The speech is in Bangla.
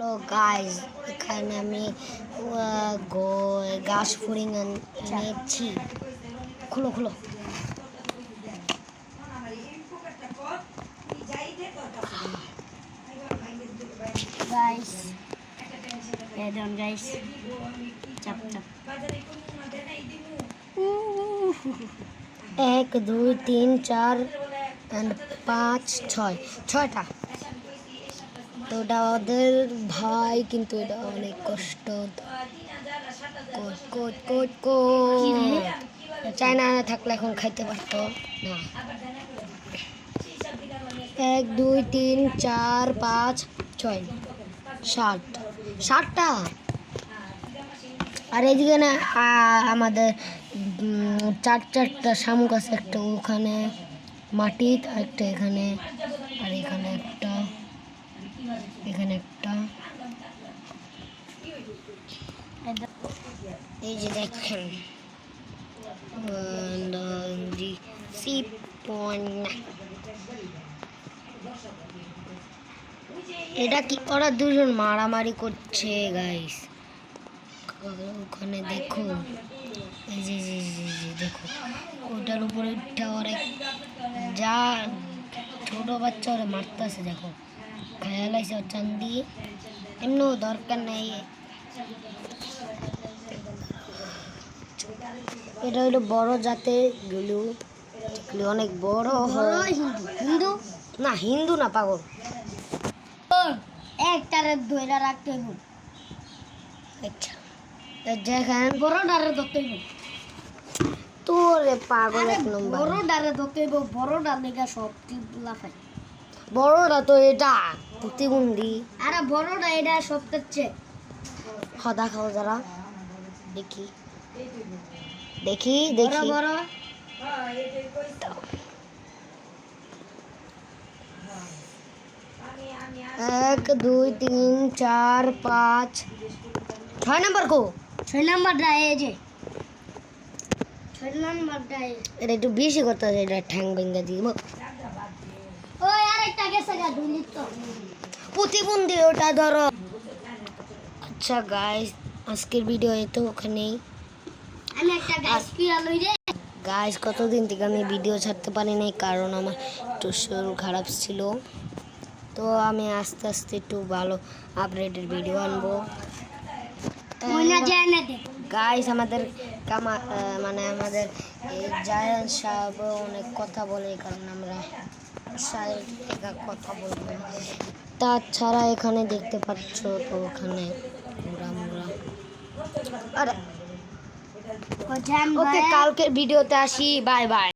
হ্যালো গাইস, এখানে আমি গাছ ফুরিং এনেছি। খুলো খুলো গাইস, গাইস চাপ চাপ 1 2 3 4 and 5 6 6টা। তো এটা ওদের ভাই, কিন্তু এটা অনেক কষ্ট। চায়না থাকলে এখন খাইতে পারতো না। 1 2 3 4 5 6 7টা। আর এইদিকে না আমাদের চারটা শামুক আছে, একটা ওখানে মাটিতে, আর একটা এখানে, আর এখানে একটা, এখানে একটা। এই যে দেখেন এটা কি, ওরা দুজন মারামারি করছে গাইস। ওখানে দেখো, এই যে দেখো, ওটার উপরে উঠা ওরা যা ছোট বাচ্চা ওরা মারতেছে। দেখো খেয়াল আছে ওর চান্দি, এমনিও দরকার নেই। এটা হলো বড় জাতের গুলু, অনেক বড় হয়। হিন্দু না, হিন্দু না, পাগল। একটারে ধরে রাখতে হবে। আচ্ছা, যেখানে বড়টারে ধরতে হবে। তোরে পাগল এক নম্বর। বড়টারে ধরতে হবে, বড়টা লেগে সব লাফায়। বড়টা তো এটা প্রতিবন্ধী। আরে বড়টা এটা সব করছে। খাওয়া খাও যারা, দেখি দেখি দেখি বড় 1 2 3 4 5 6 নম্বর কো? 6 নম্বরটা এই যে 6 নম্বরটা। এটা একটু বেশি করতে হবে, এটা ঠ্যাং ভেঙে দিব। ওই আরেকটা গেছে গা, দুলি তো প্রতিবন্ধী, ওটা ধরো। আচ্ছা গাইস, আজকের ভিডিও এতো ওখানেই। আমি একটা গাছ পিয়া লই রে গাইস। কতদিন থেকে আমি ভিডিও ছাড়তে পারি নাই, কারণ আমার একটু শরীর খারাপ ছিল। তো আমি আস্তে আস্তে একটু ভালো আপডেটের ভিডিও আনবো গাইস। আমাদের মানে আমাদের জায়ান সাহেব অনেক কথা বলে, কারণ আমরা কথা বলবো না। তাছাড়া এখানে দেখতে পাচ্ছ তো, ওখানে আরে ওকে, কালকের ভিডিওতে আসি। Bye bye.